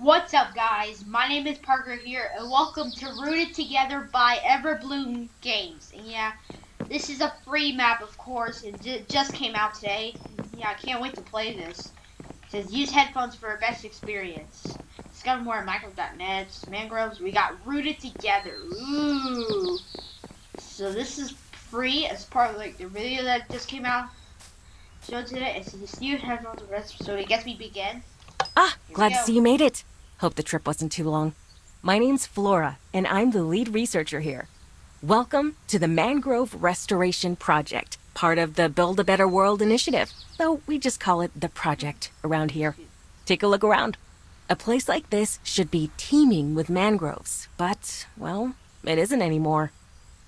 What's up, guys? My name is Parker here, and welcome to Rooted Together by Everbloom Games. And yeah, this is a free map, of course. It just came out today. Yeah, I can't wait to play this. It says use headphones for a best experience. Discover more at mangrove.net. Mangroves. We got Rooted Together. Ooh. So this is free as part of like the video that just came out. Showed today. It says use headphones for best. So I guess we begin. Ah, Here we glad to go. see you made it. Hope the trip wasn't too long. My name's Flora, and I'm the lead researcher here. Welcome to the Mangrove Restoration Project, part of the Build a Better World initiative, though we just call it the project around here. Take a look around. A place like this should be teeming with mangroves, but, well, it isn't anymore.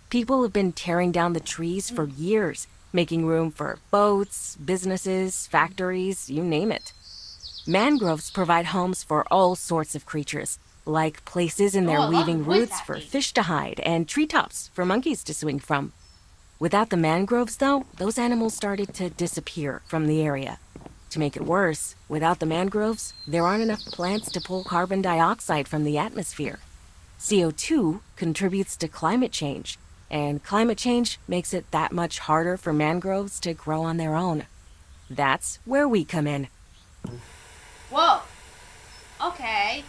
People have been tearing down the trees for years, making room for boats, businesses, factories, you name it. Mangroves provide homes for all sorts of creatures, like places in Oh, their I love the weaving voice roots for acting. fish to hide and treetops for monkeys to swing from. Without the mangroves, though, those animals started to disappear from the area. To make it worse, without the mangroves, there aren't enough plants to pull carbon dioxide from the atmosphere. CO2 contributes to climate change, and climate change makes it that much harder for mangroves to grow on their own. That's where we come in. Whoa. Okay.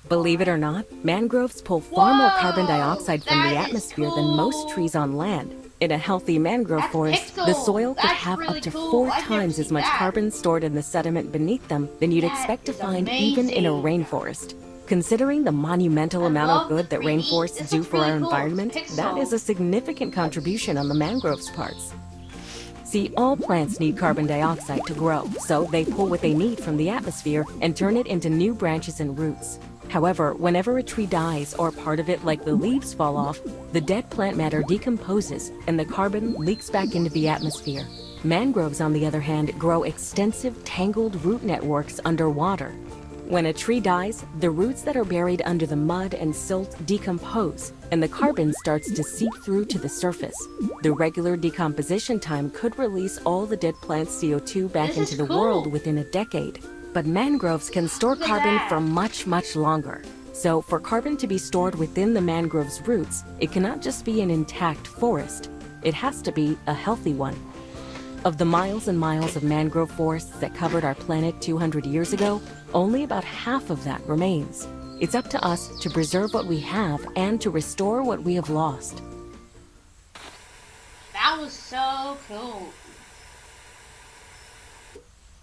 Believe it or not, mangroves pull far more carbon Whoa! dioxide from the That is atmosphere than most trees cool. on land. In a healthy mangrove That's forest, the pixels. soil could That's have up really to cool. 4 I've never times as seen much that. carbon stored in the sediment beneath them than you'd That expect to is find even in a amazing. rainforest. Considering the monumental I amount of love the good that 3D. rainforests This do looks for really our cool. It's environment, that is pixel. a significant contribution on the mangroves' parts. See, all plants need carbon dioxide to grow, so they pull what they need from the atmosphere and turn it into new branches and roots. However, whenever a tree dies or part of it, like the leaves, fall off, the dead plant matter decomposes and the carbon leaks back into the atmosphere. Mangroves, on the other hand, grow extensive tangled root networks underwater. When a tree dies, the roots that are buried under the mud and silt decompose, and the carbon starts to seep through to the surface. The regular decomposition time could release all the dead plant's CO2 back This into is the world cool. within a decade. But mangroves can store Look at carbon for that. much, much longer. So for carbon to be stored within the mangrove's roots, it cannot just be an intact forest. It has to be a healthy one. Of the miles and miles of mangrove forests that covered our planet 200 years ago, only about half of that remains. It's up to us to preserve what we have and to restore what we have lost. That was so cool.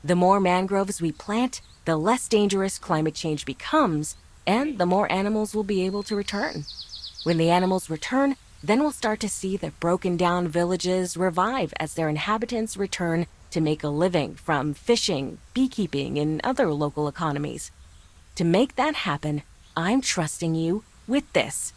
The more mangroves we plant, the less dangerous climate change becomes, and the more animals will be able to return. When the animals return, then we'll start to see the broken down villages revive as their inhabitants return to make a living from fishing, beekeeping, and other local economies. To make that happen, I'm trusting you with this.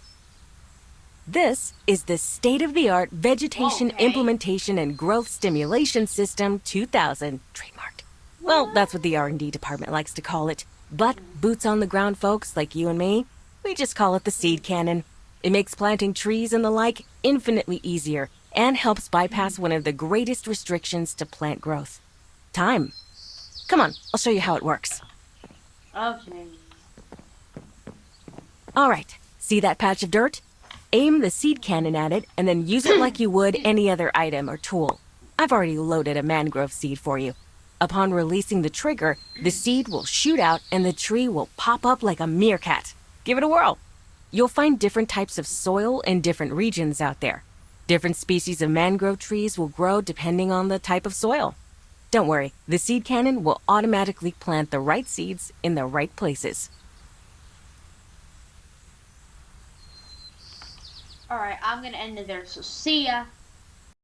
This is the state-of-the-art Vegetation Okay. Implementation and Growth Stimulation System 2000, trademarked. Well, that's what the R&D department likes to call it. But boots on the ground folks like you and me, we just call it the seed cannon. It makes planting trees and the like infinitely easier and helps bypass one of the greatest restrictions to plant growth: time. Come on, I'll show you how it works. Okay. All right, see that patch of dirt? Aim the seed cannon at it and then use it like you would any other item or tool. I've already loaded a mangrove seed for you. Upon releasing the trigger, the seed will shoot out and the tree will pop up like a meerkat. Give it a whirl. You'll find different types of soil in different regions out there. Different species of mangrove trees will grow depending on the type of soil. Don't worry, the seed cannon will automatically plant the right seeds in the right places. Alright, I'm gonna end it there, so see ya.